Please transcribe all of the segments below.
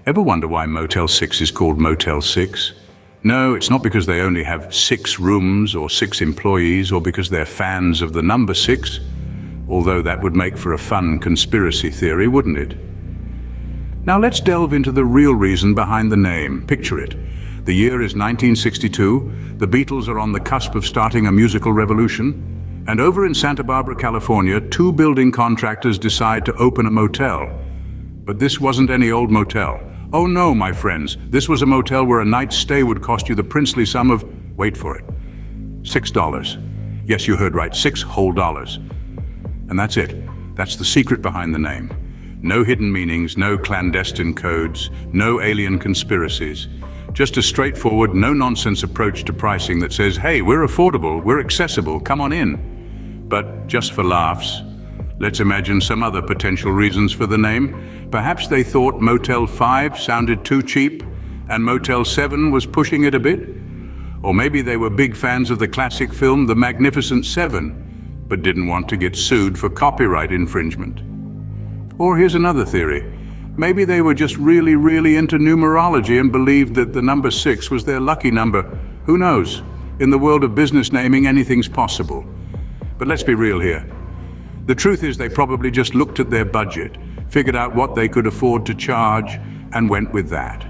Ever wonder why Motel 6 is called Motel 6? No, it's not because they only have 6 rooms or 6 employees or because they're fans of the number 6, although that would make for a fun conspiracy theory, wouldn't it? Now let's delve into the real reason behind the name. Picture it. The year is 1962, the Beatles are on the cusp of starting a musical revolution, and over in Santa Barbara, California, 2 building contractors decide to open a motel. But this wasn't any old motel. Oh no, my friends, this was a motel where a night's stay would cost you the princely sum of, wait for it, $6. Yes, you heard right, $6 whole dollars. And that's it. That's the secret behind the name. No hidden meanings, no clandestine codes, no alien conspiracies. Just a straightforward, no-nonsense approach to pricing that says, hey, we're affordable, we're accessible, come on in. But just for laughs, let's imagine some other potential reasons for the name. Perhaps they thought Motel 5 sounded too cheap and Motel 7 was pushing it a bit. Or maybe they were big fans of the classic film The Magnificent Seven, but didn't want to get sued for copyright infringement. Or here's another theory. Maybe they were just really into numerology and believed that the number 6 was their lucky number. Who knows? In the world of business naming, anything's possible. But let's be real here. The truth is they probably just looked at their budget, figured out what they could afford to charge, and went with that.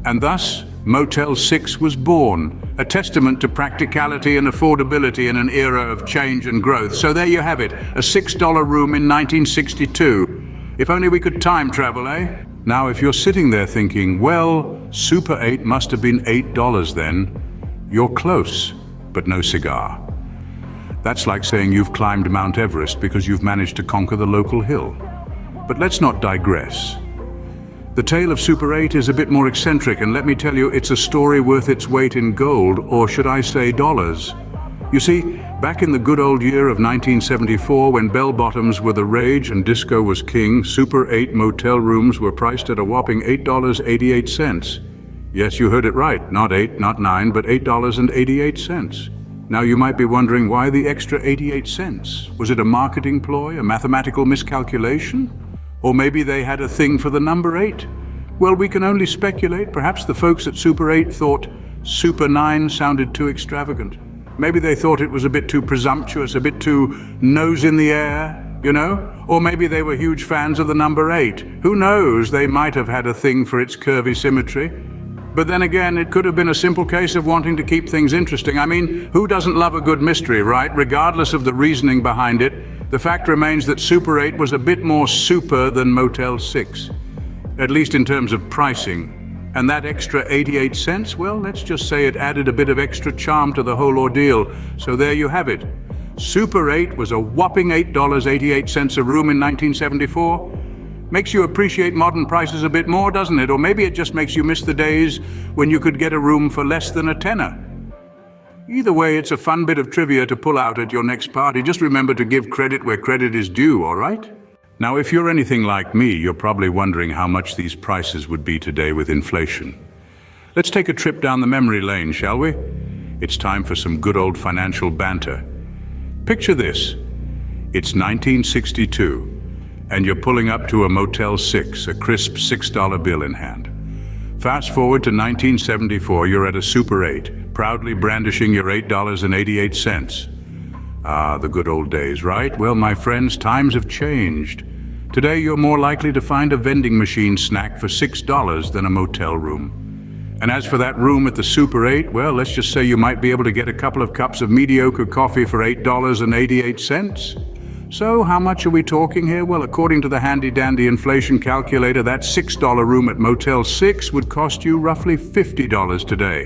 And thus, Motel 6 was born, a testament to practicality and affordability in an era of change and growth. So there you have it, a $6 room in 1962. If only we could time travel, eh? Now, if you're sitting there thinking, well, Super 8 must have been $8 then, you're close, but no cigar. That's like saying you've climbed Mount Everest because you've managed to conquer the local hill. But let's not digress. The tale of Super 8 is a bit more eccentric, and let me tell you, it's a story worth its weight in gold, or should I say dollars. You see, back in the good old year of 1974, when bell-bottoms were the rage and disco was king, Super 8 motel rooms were priced at a whopping $8.88. Yes, you heard it right, not 8, not 9, but $8.88. Now you might be wondering why the extra 88 cents? Was it a marketing ploy, a mathematical miscalculation? Or maybe they had a thing for the number 8? Well, we can only speculate. Perhaps the folks at Super 8 thought Super 9 sounded too extravagant. Maybe they thought it was a bit too presumptuous, a bit too nose in the air, you know? Or maybe they were huge fans of the number 8. Who knows? They might have had a thing for its curvy symmetry. But then again, it could have been a simple case of wanting to keep things interesting. I mean, who doesn't love a good mystery, right? Regardless of the reasoning behind it, the fact remains that Super 8 was a bit more super than Motel 6, at least in terms of pricing. And that extra 88 cents, well, let's just say it added a bit of extra charm to the whole ordeal. So there you have it. Super 8 was a whopping $8.88 a room in 1974. Makes you appreciate modern prices a bit more, doesn't it? Or maybe it just makes you miss the days when you could get a room for less than a tenner. Either way, it's a fun bit of trivia to pull out at your next party. Just remember to give credit where credit is due, all right? Now, if you're anything like me, you're probably wondering how much these prices would be today with inflation. Let's take a trip down the memory lane, shall we? It's time for some good old financial banter. Picture this. It's 1962. And you're pulling up to a Motel 6, a crisp $6 bill in hand. Fast forward to 1974, you're at a Super 8, proudly brandishing your $8.88. Ah, the good old days, right? Well, my friends, times have changed. Today, you're more likely to find a vending machine snack for $6 than a motel room. And as for that room at the Super 8, well, let's just say you might be able to get a couple of cups of mediocre coffee for $8.88. So how much are we talking here? Well, according to the handy-dandy inflation calculator, that $6 room at Motel 6 would cost you roughly $50 today.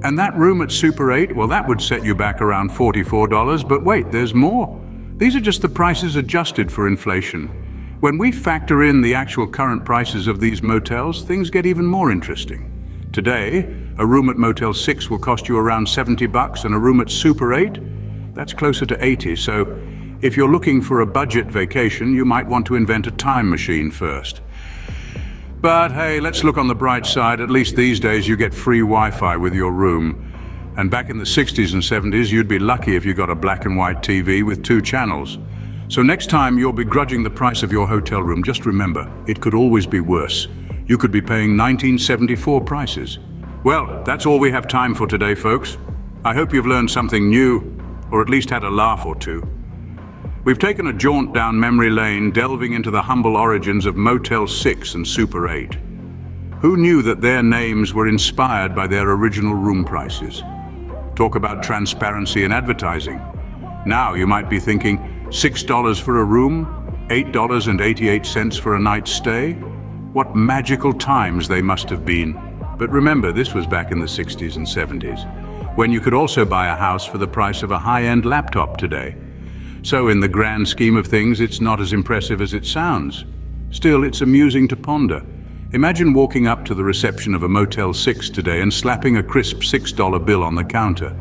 And that room at Super 8, well, that would set you back around $44. But wait, there's more. These are just the prices adjusted for inflation. When we factor in the actual current prices of these motels, things get even more interesting. Today, a room at Motel 6 will cost you around $70, and a room at Super 8, that's closer to $80. So if you're looking for a budget vacation, you might want to invent a time machine first. But hey, let's look on the bright side. At least these days you get free Wi-Fi with your room. And back in the 60s and 70s, you'd be lucky if you got a black and white TV with 2 channels. So next time you're begrudging the price of your hotel room, just remember, it could always be worse. you could be paying 1974 prices. Well, that's all we have time for today, folks. I hope you've learned something new, or at least had a laugh or two. We've taken a jaunt down memory lane, delving into the humble origins of Motel 6 and Super 8. Who knew that their names were inspired by their original room prices? Talk about transparency in advertising. Now you might be thinking, $6 for a room, $8.88 for a night's stay? What magical times they must have been. But remember, this was back in the 60s and 70s, when you could also buy a house for the price of a high-end laptop today. So in the grand scheme of things, it's not as impressive as it sounds. Still, it's amusing to ponder. Imagine walking up to the reception of a Motel 6 today and slapping a crisp $6 bill on the counter.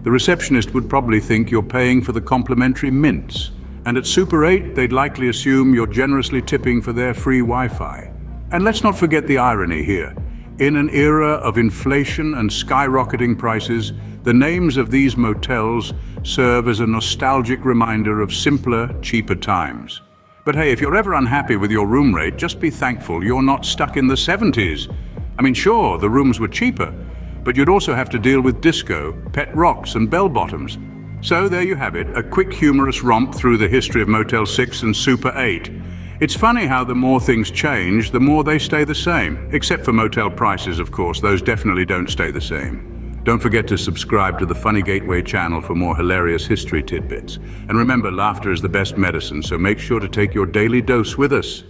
The receptionist would probably think you're paying for the complimentary mints. And at Super 8, they'd likely assume you're generously tipping for their free Wi-Fi. And let's not forget the irony here. In an era of inflation and skyrocketing prices, the names of these motels serve as a nostalgic reminder of simpler, cheaper times. But hey, if you're ever unhappy with your room rate, just be thankful you're not stuck in the 70s. I mean, sure, the rooms were cheaper, but you'd also have to deal with disco, pet rocks, and bell-bottoms. So there you have it, a quick humorous romp through the history of Motel 6 and Super 8. It's funny how the more things change, the more they stay the same. Except for motel prices, of course. Those definitely don't stay the same. Don't forget to subscribe to the Funny Gateway channel for more hilarious history tidbits. And remember, laughter is the best medicine, so make sure to take your daily dose with us.